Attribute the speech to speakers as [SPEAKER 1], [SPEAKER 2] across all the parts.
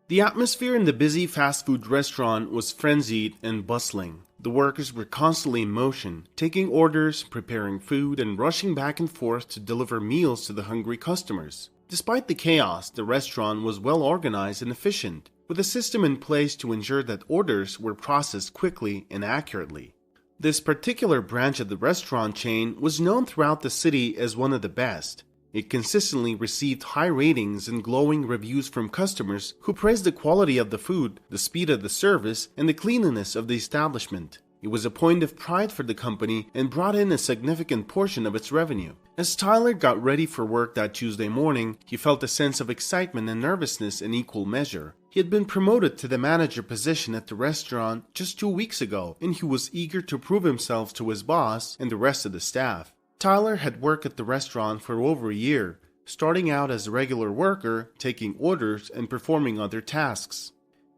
[SPEAKER 1] The atmosphere in the busy fast food restaurant was frenzied and bustling. The workers were constantly in motion, taking orders, preparing food, and rushing back and forth to deliver meals to the hungry customers. Despite the chaos, the restaurant was well organized and efficient, with a system in place to ensure that orders were processed quickly and accurately. This particular branch of the restaurant chain was known throughout the city as one of the best. It consistently received high ratings and glowing reviews from customers who praised the quality of the food, the speed of the service, and the cleanliness of the establishment. It was a point of pride for the company and brought in a significant portion of its revenue. As Tyler got ready for work that Tuesday morning, he felt a sense of excitement and nervousness in equal measure. He had been promoted to the manager position at the restaurant just 2 weeks ago, and he was eager to prove himself to his boss and the rest of the staff. Tyler had worked at the restaurant for over a year, starting out as a regular worker, taking orders, and performing other tasks.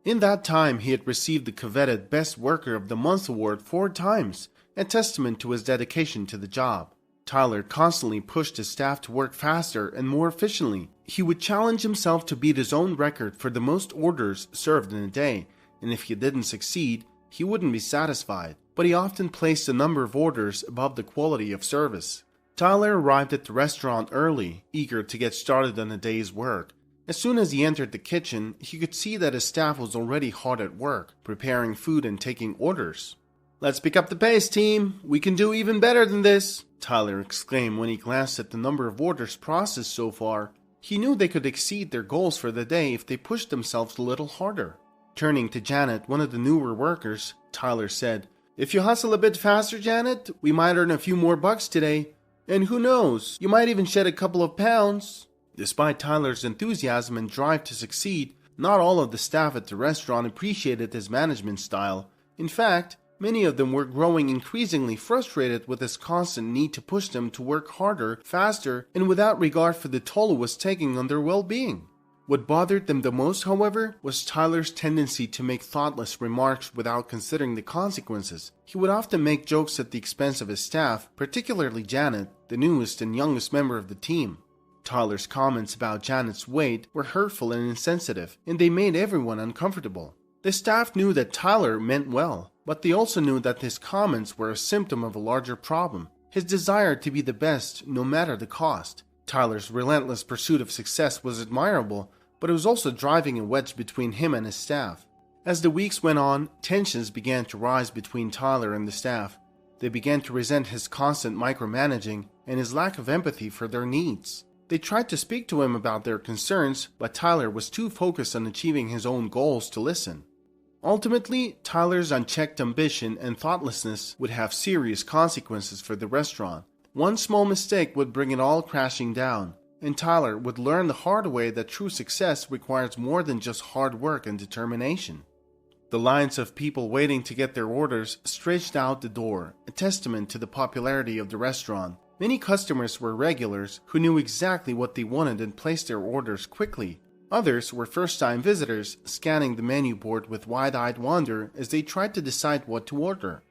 [SPEAKER 1] In that time, he had received the coveted Best Worker of the Month award 4 times, a testament to his dedication to the job. Tyler constantly pushed his staff to work faster and more efficiently. He would challenge himself to beat his own record for the most orders served in a day, and if he didn't succeed, he wouldn't be satisfied. But he often placed the number of orders above the quality of service. Tyler arrived at the restaurant early, eager to get started on the day's work. As soon as he entered the kitchen, he could see that his staff was already hard at work, preparing food and taking orders. "Let's pick up the pace, team. We can do even better than this," Tyler exclaimed when he glanced at the number of orders processed so far. He knew they could exceed their goals for the day if they pushed themselves a little harder. Turning to Janet, one of the newer workers, Tyler said, "If you hustle a bit faster, Janet, we might earn a few more bucks today. And who knows, you might even shed a couple of pounds." Despite Tyler's enthusiasm and drive to succeed, not all of the staff at the restaurant appreciated his management style. In fact, many of them were growing increasingly frustrated with his constant need to push them to work harder, faster, and without regard for the toll it was taking on their well-being. What bothered them the most, however, was Tyler's tendency to make thoughtless remarks without considering the consequences. He would often make jokes at the expense of his staff, particularly Janet, the newest and youngest member of the team. Tyler's comments about Janet's weight were hurtful and insensitive, and they made everyone uncomfortable. The staff knew that Tyler meant well, but they also knew that his comments were a symptom of a larger problem, his desire to be the best no matter the cost. Tyler's relentless pursuit of success was admirable, but it was also driving a wedge between him and his staff. As the weeks went on, tensions began to rise between Tyler and the staff. They began to resent his constant micromanaging and his lack of empathy for their needs. They tried to speak to him about their concerns, but Tyler was too focused on achieving his own goals to listen. Ultimately, Tyler's unchecked ambition and thoughtlessness would have serious consequences for the restaurant. One small mistake would bring it all crashing down, and Tyler would learn the hard way that true success requires more than just hard work and determination. The lines of people waiting to get their orders stretched out the door, a testament to the popularity of the restaurant. Many customers were regulars who knew exactly what they wanted and placed their orders quickly. Others were first-time visitors, scanning the menu board with wide-eyed wonder as they tried to decide what to order.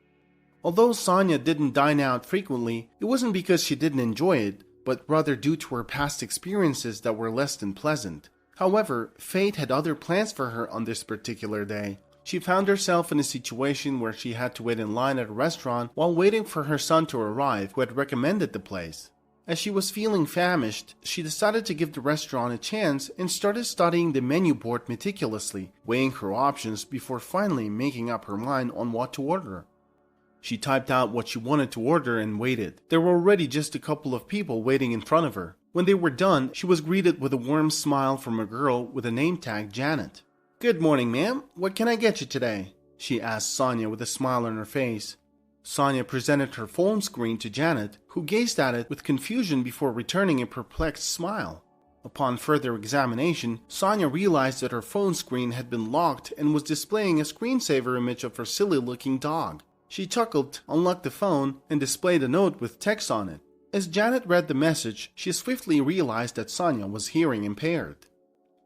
[SPEAKER 1] Although Sonya didn't dine out frequently, it wasn't because she didn't enjoy it, but rather due to her past experiences that were less than pleasant. However, fate had other plans for her on this particular day. She found herself in a situation where she had to wait in line at a restaurant while waiting for her son to arrive, who had recommended the place. As she was feeling famished, she decided to give the restaurant a chance and started studying the menu board meticulously, weighing her options before finally making up her mind on what to order. She typed out what she wanted to order and waited. There were already just a couple of people waiting in front of her. When they were done, she was greeted with a warm smile from a girl with a name tag Janet. "Good morning, ma'am. What can I get you today?" she asked Sonya with a smile on her face. Sonya presented her phone screen to Janet, who gazed at it with confusion before returning a perplexed smile. Upon further examination, Sonya realized that her phone screen had been locked and was displaying a screensaver image of her silly-looking dog. She chuckled, unlocked the phone, and displayed a note with text on it. As Janet read the message, she swiftly realized that Sonya was hearing impaired.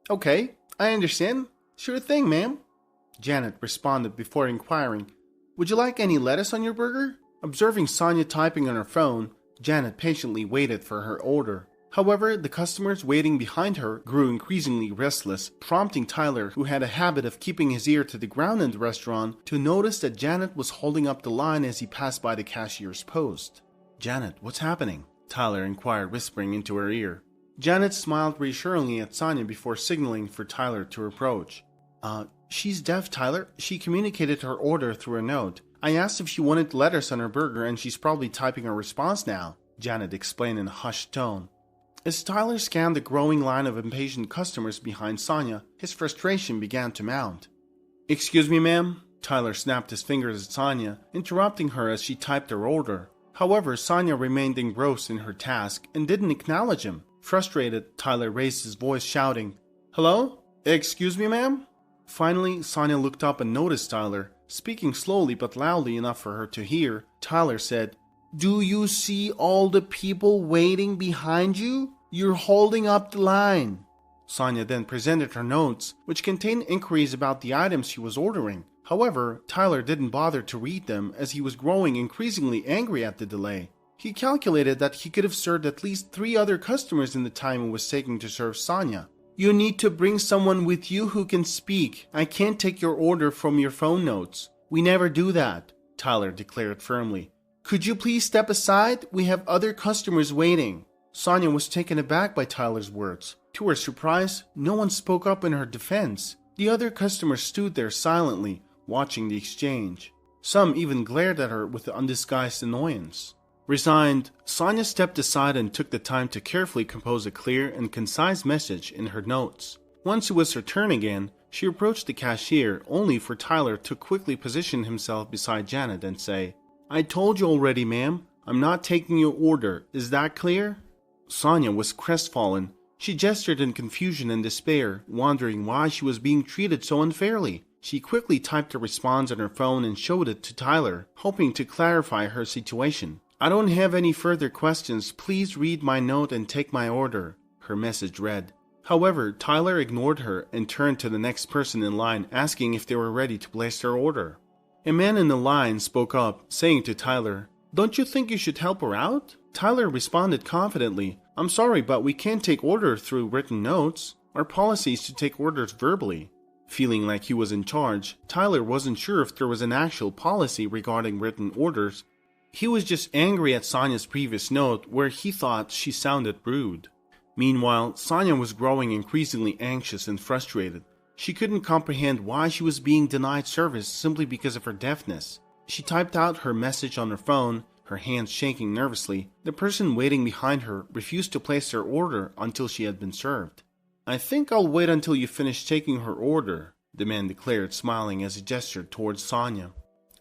[SPEAKER 1] "Okay, I understand. Sure thing, ma'am," Janet responded before inquiring, "Would you like any lettuce on your burger?" Observing Sonya typing on her phone, Janet patiently waited for her order. However, the customers waiting behind her grew increasingly restless, prompting Tyler, who had a habit of keeping his ear to the ground in the restaurant, to notice that Janet was holding up the line as he passed by the cashier's post. "Janet, what's happening?" Tyler inquired, whispering into her ear. Janet smiled reassuringly at Sonya before signaling for Tyler to approach. She's deaf, Tyler. She communicated her order through a note. I asked if she wanted lettuce on her burger and she's probably typing her response now," Janet explained in a hushed tone. As Tyler scanned the growing line of impatient customers behind Sonya, his frustration began to mount. "Excuse me, ma'am?" Tyler snapped his fingers at Sonya, interrupting her as she typed her order. However, Sonya remained engrossed in her task and didn't acknowledge him. Frustrated, Tyler raised his voice, shouting, "Hello? Excuse me, ma'am?" Finally, Sonya looked up and noticed Tyler. Speaking slowly but loudly enough for her to hear, Tyler said, "Do you see all the people waiting behind you? You're holding up the line." Sonya then presented her notes, which contained inquiries about the items she was ordering. However, Tyler didn't bother to read them as he was growing increasingly angry at the delay. He calculated that he could have served at least 3 other customers in the time it was taking to serve Sonya. "You need to bring someone with you who can speak. I can't take your order from your phone notes. We never do that," Tyler declared firmly. "Could you please step aside? We have other customers waiting." Sonya was taken aback by Tyler's words. To her surprise, no one spoke up in her defense. The other customers stood there silently, watching the exchange. Some even glared at her with undisguised annoyance. Resigned, Sonya stepped aside and took the time to carefully compose a clear and concise message in her notes. Once it was her turn again, she approached the cashier only for Tyler to quickly position himself beside Janet and say, "I told you already, ma'am. I'm not taking your order. Is that clear?" Sonya was crestfallen. She gestured in confusion and despair, wondering why she was being treated so unfairly. She quickly typed a response on her phone and showed it to Tyler, hoping to clarify her situation. "I don't have any further questions. Please read my note and take my order," her message read. However, Tyler ignored her and turned to the next person in line, asking if they were ready to place their order. A man in the line spoke up, saying to Tyler, "Don't you think you should help her out?" Tyler responded confidently, "I'm sorry, but we can't take orders through written notes. Our policy is to take orders verbally." Feeling like he was in charge, Tyler wasn't sure if there was an actual policy regarding written orders. He was just angry at Sonya's previous note where he thought she sounded rude. Meanwhile, Sonya was growing increasingly anxious and frustrated. She couldn't comprehend why she was being denied service simply because of her deafness. She typed out her message on her phone, her hands shaking nervously. The person waiting behind her refused to place their order until she had been served. "I think I'll wait until you finish taking her order," the man declared, smiling as he gestured towards Sonya.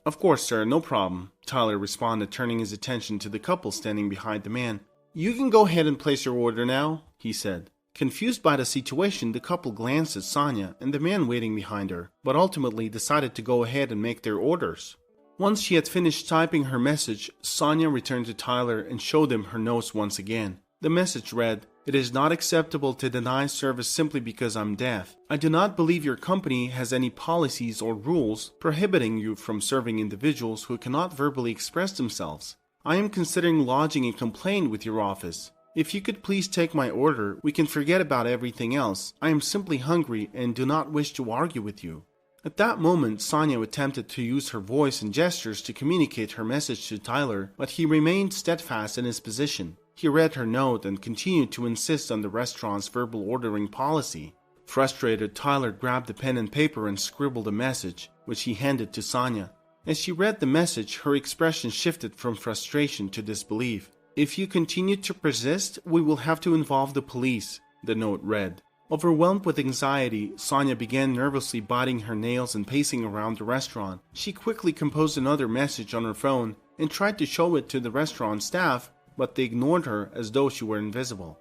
[SPEAKER 1] "Of course, sir, no problem," Tyler responded, turning his attention to the couple standing behind the man. "You can go ahead and place your order now," he said. Confused by the situation, the couple glanced at Sonya and the man waiting behind her, but ultimately decided to go ahead and make their orders. Once she had finished typing her message, Sonya returned to Tyler and showed him her notes once again. The message read, "It is not acceptable to deny service simply because I'm deaf. I do not believe your company has any policies or rules prohibiting you from serving individuals who cannot verbally express themselves. I am considering lodging a complaint with your office. If you could please take my order, we can forget about everything else. I am simply hungry and do not wish to argue with you." At that moment, Sonya attempted to use her voice and gestures to communicate her message to Tyler, but he remained steadfast in his position. He read her note and continued to insist on the restaurant's verbal ordering policy. Frustrated, Tyler grabbed a pen and paper and scribbled a message, which he handed to Sonya. As she read the message, her expression shifted from frustration to disbelief. "If you continue to persist, we will have to involve the police," the note read. Overwhelmed with anxiety, Sonya began nervously biting her nails and pacing around the restaurant. She quickly composed another message on her phone and tried to show it to the restaurant staff, but they ignored her as though she were invisible.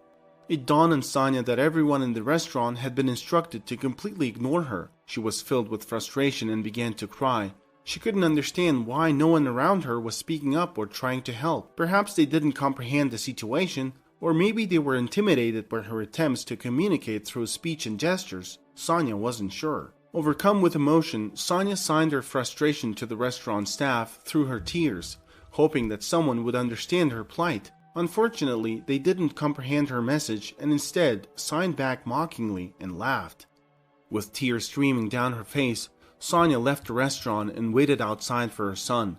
[SPEAKER 1] It dawned on Sonya that everyone in the restaurant had been instructed to completely ignore her. She was filled with frustration and began to cry. She couldn't understand why no one around her was speaking up or trying to help. Perhaps they didn't comprehend the situation, or maybe they were intimidated by her attempts to communicate through speech and gestures. Sonya wasn't sure. Overcome with emotion, Sonya signed her frustration to the restaurant staff through her tears, hoping that someone would understand her plight. Unfortunately, they didn't comprehend her message and instead signed back mockingly and laughed. With tears streaming down her face, Sonya left the restaurant and waited outside for her son.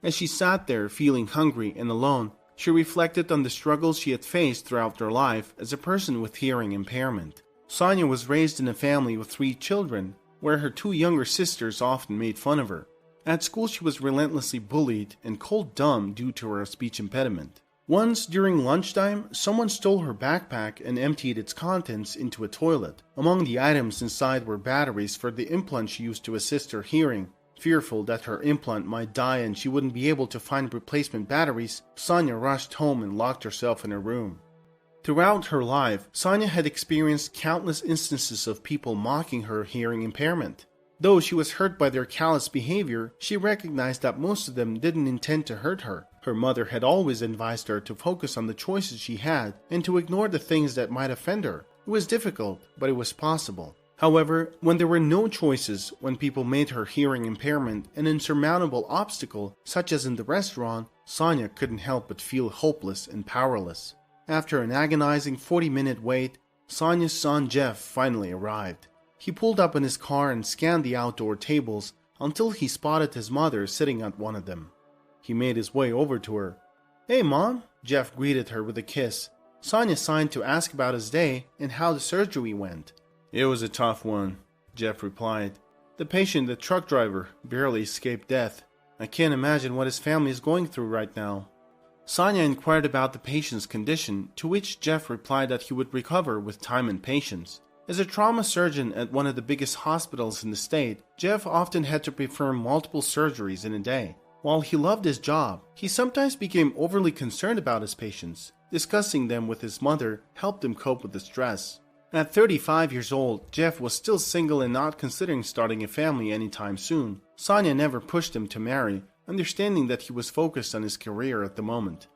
[SPEAKER 1] As she sat there feeling hungry and alone, she reflected on the struggles she had faced throughout her life as a person with hearing impairment. Sonya was raised in a family with 3 children, where her 2 younger sisters often made fun of her. At school she was relentlessly bullied and called dumb due to her speech impediment. Once, during lunchtime, someone stole her backpack and emptied its contents into a toilet. Among the items inside were batteries for the implant she used to assist her hearing. Fearful that her implant might die and she wouldn't be able to find replacement batteries, Sonya rushed home and locked herself in her room. Throughout her life, Sonya had experienced countless instances of people mocking her hearing impairment. Though she was hurt by their callous behavior, she recognized that most of them didn't intend to hurt her. Her mother had always advised her to focus on the choices she had and to ignore the things that might offend her. It was difficult, but it was possible. However, when there were no choices, when people made her hearing impairment an insurmountable obstacle, such as in the restaurant, Sonya couldn't help but feel hopeless and powerless. After an agonizing 40-minute wait, Sonya's son Jeff finally arrived. He pulled up in his car and scanned the outdoor tables until he spotted his mother sitting at one of them. He made his way over to her. "Hey, Mom," Jeff greeted her with a kiss. Sonya signed to ask about his day and how the surgery went. "It was a tough one," Jeff replied. "The patient, the truck driver, barely escaped death. I can't imagine what his family is going through right now." Sonya inquired about the patient's condition, to which Jeff replied that he would recover with time and patience. As a trauma surgeon at one of the biggest hospitals in the state, Jeff often had to perform multiple surgeries in a day. While he loved his job, he sometimes became overly concerned about his patients. Discussing them with his mother helped him cope with the stress. At 35 years old, Jeff was still single and not considering starting a family anytime soon. Sonya never pushed him to marry, understanding that he was focused on his career at the moment.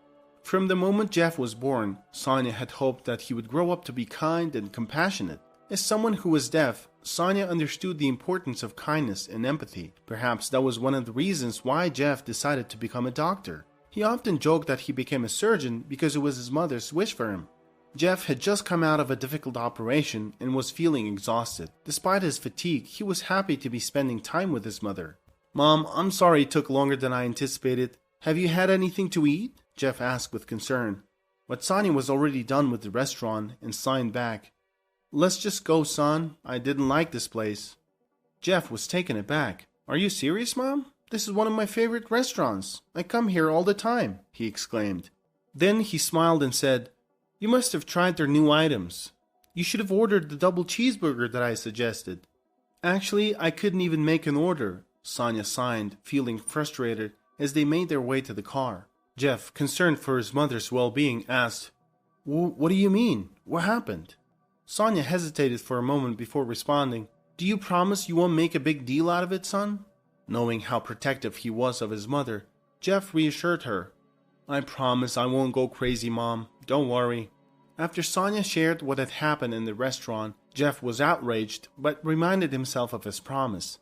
[SPEAKER 1] From the moment Jeff was born, Sonya had hoped that he would grow up to be kind and compassionate. As someone who was deaf, Sonya understood the importance of kindness and empathy. Perhaps that was one of the reasons why Jeff decided to become a doctor. He often joked that he became a surgeon because it was his mother's wish for him. Jeff had just come out of a difficult operation and was feeling exhausted. Despite his fatigue, he was happy to be spending time with his mother. "Mom, I'm sorry it took longer than I anticipated. Have you had anything to eat?" Jeff asked with concern. But Sonya was already done with the restaurant and signed back. "Let's just go, son. I didn't like this place." Jeff was taken aback. "Are you serious, Mom? This is one of my favorite restaurants. I come here all the time," he exclaimed. Then he smiled and said, "You must have tried their new items. You should have ordered the double cheeseburger that I suggested." "Actually, I couldn't even make an order," Sonya sighed, feeling frustrated as they made their way to the car. Jeff, concerned for his mother's well-being, asked, "What do you mean? What happened?" Sonya hesitated for a moment before responding. "Do you promise you won't make a big deal out of it, son?" Knowing how protective he was of his mother, Jeff reassured her. "I promise I won't go crazy, Mom. Don't worry." After Sonya shared what had happened in the restaurant, Jeff was outraged, but reminded himself of his promise.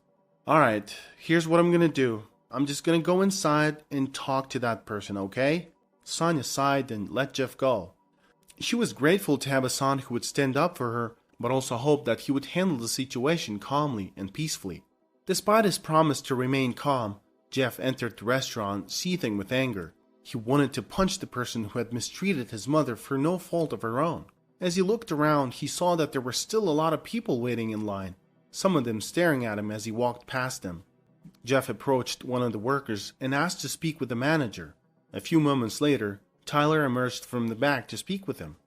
[SPEAKER 1] "Alright, here's what I'm gonna do. I'm just gonna go inside and talk to that person, okay?" Sonya sighed and let Jeff go. She was grateful to have a son who would stand up for her, but also hoped that he would handle the situation calmly and peacefully. Despite his promise to remain calm, Jeff entered the restaurant seething with anger. He wanted to punch the person who had mistreated his mother for no fault of her own. As he looked around, he saw that there were still a lot of people waiting in line, some of them staring at him as he walked past them. Jeff approached one of the workers and asked to speak with the manager. A few moments later, Tyler emerged from the back to speak with him.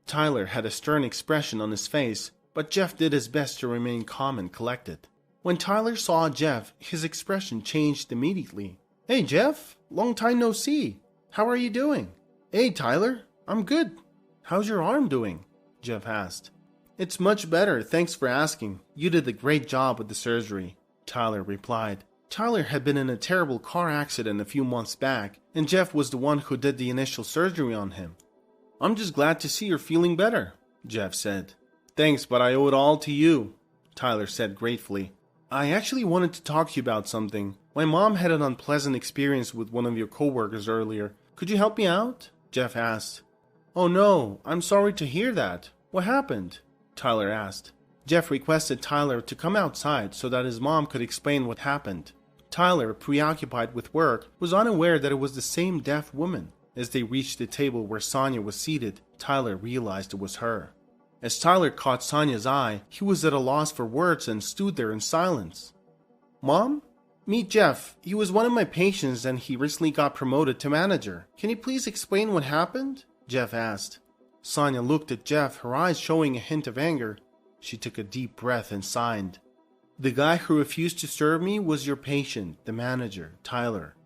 [SPEAKER 1] Tyler had a stern expression on his face, but Jeff did his best to remain calm and collected. When Tyler saw Jeff, his expression changed immediately. "Hey Jeff, long time no see. How are you doing?" "Hey Tyler, I'm good. How's your arm doing?" Jeff asked. "It's much better, thanks for asking. You did a great job with the surgery," Tyler replied. Tyler had been in a terrible car accident a few months back, and Jeff was the one who did the initial surgery on him. "I'm just glad to see you're feeling better," Jeff said. "Thanks, but I owe it all to you," Tyler said gratefully. "I actually wanted to talk to you about something. My mom had an unpleasant experience with one of your coworkers earlier. Could you help me out?" Jeff asked. "Oh no, I'm sorry to hear that. What happened?" Tyler asked. Jeff requested Tyler to come outside so that his mom could explain what happened. Tyler, preoccupied with work, was unaware that it was the same deaf woman. As they reached the table where Sonya was seated, Tyler realized it was her. As Tyler caught Sonya's eye, he was at a loss for words and stood there in silence. "Mom? Meet Jeff. He was one of my patients and he recently got promoted to manager. Can you please explain what happened?" Jeff asked. Sonya looked at Jeff, her eyes showing a hint of anger. She took a deep breath and sighed. "The guy who refused to serve me was your patient, the manager, Tyler."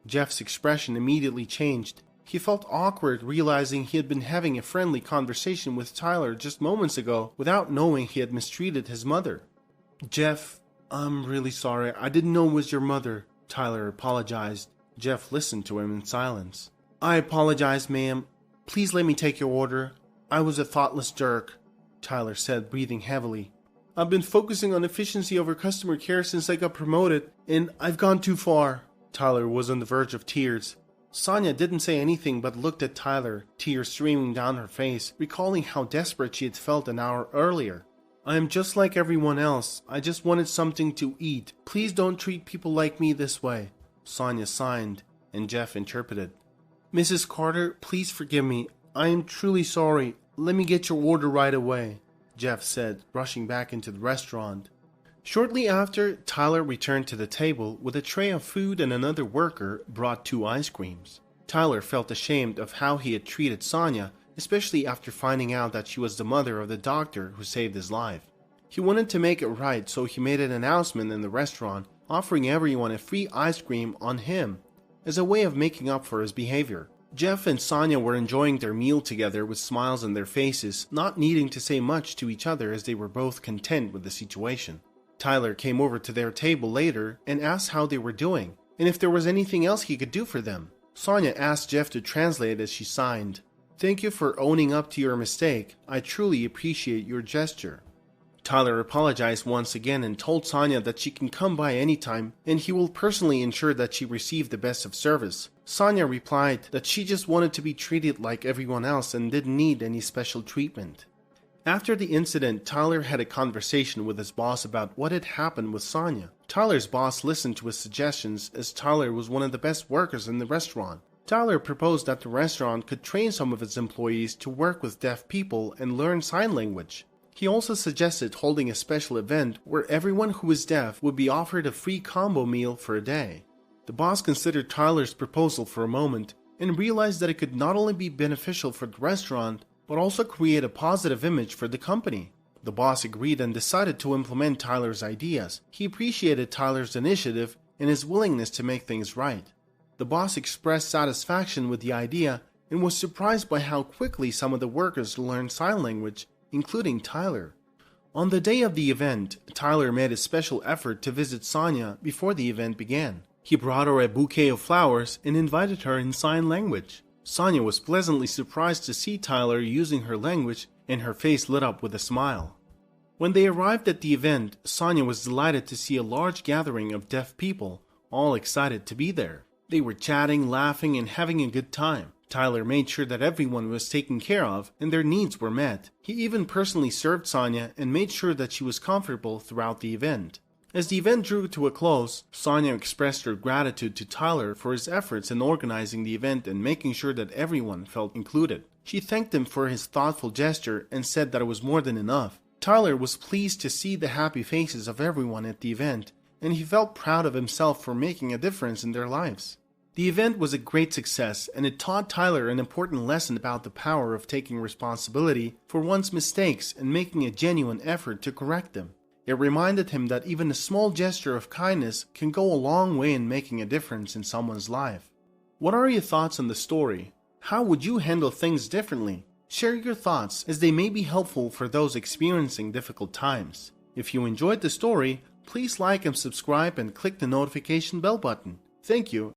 [SPEAKER 1] Jeff's expression immediately changed. He felt awkward realizing he had been having a friendly conversation with Tyler just moments ago without knowing he had mistreated his mother. "Jeff, I'm really sorry. I didn't know it was your mother," Tyler apologized. Jeff listened to him in silence. "I apologize, ma'am. Please let me take your order. I was a thoughtless jerk," Tyler said, breathing heavily. "I've been focusing on efficiency over customer care since I got promoted, and I've gone too far." Tyler was on the verge of tears. Sonya didn't say anything but looked at Tyler, tears streaming down her face, recalling how desperate she had felt an hour earlier. "I am just like everyone else. I just wanted something to eat. Please don't treat people like me this way," Sonya signed, and Jeff interpreted. "Mrs. Carter, please forgive me. I am truly sorry. Let me get your order right away," Jeff said, rushing back into the restaurant. Shortly after, Tyler returned to the table with a tray of food and another worker brought 2 ice creams. Tyler felt ashamed of how he had treated Sonya, especially after finding out that she was the mother of the doctor who saved his life. He wanted to make it right, so he made an announcement in the restaurant offering everyone a free ice cream on him as a way of making up for his behavior. Jeff and Sonya were enjoying their meal together with smiles on their faces, not needing to say much to each other as they were both content with the situation. Tyler came over to their table later and asked how they were doing, and if there was anything else he could do for them. Sonya asked Jeff to translate as she signed. "Thank you for owning up to your mistake. I truly appreciate your gesture." Tyler apologized once again and told Sonya that she can come by anytime and he will personally ensure that she received the best of service. Sonya replied that she just wanted to be treated like everyone else and didn't need any special treatment. After the incident, Tyler had a conversation with his boss about what had happened with Sonya. Tyler's boss listened to his suggestions as Tyler was one of the best workers in the restaurant. Tyler proposed that the restaurant could train some of its employees to work with deaf people and learn sign language. He also suggested holding a special event where everyone who was deaf would be offered a free combo meal for a day. The boss considered Tyler's proposal for a moment and realized that it could not only be beneficial for the restaurant, but also create a positive image for the company. The boss agreed and decided to implement Tyler's ideas. He appreciated Tyler's initiative and his willingness to make things right. The boss expressed satisfaction with the idea and was surprised by how quickly some of the workers learned sign language, including Tyler. On the day of the event, Tyler made a special effort to visit Sonya before the event began. He brought her a bouquet of flowers and invited her in sign language. Sonya was pleasantly surprised to see Tyler using her language, and her face lit up with a smile. When they arrived at the event, Sonya was delighted to see a large gathering of deaf people, all excited to be there. They were chatting, laughing, and having a good time. Tyler made sure that everyone was taken care of and their needs were met. He even personally served Sonya and made sure that she was comfortable throughout the event. As the event drew to a close, Sonya expressed her gratitude to Tyler for his efforts in organizing the event and making sure that everyone felt included. She thanked him for his thoughtful gesture and said that it was more than enough. Tyler was pleased to see the happy faces of everyone at the event, and he felt proud of himself for making a difference in their lives. The event was a great success, and it taught Tyler an important lesson about the power of taking responsibility for one's mistakes and making a genuine effort to correct them. It reminded him that even a small gesture of kindness can go a long way in making a difference in someone's life. What are your thoughts on the story? How would you handle things differently? Share your thoughts, as they may be helpful for those experiencing difficult times. If you enjoyed the story, please like and subscribe and click the notification bell button. Thank you.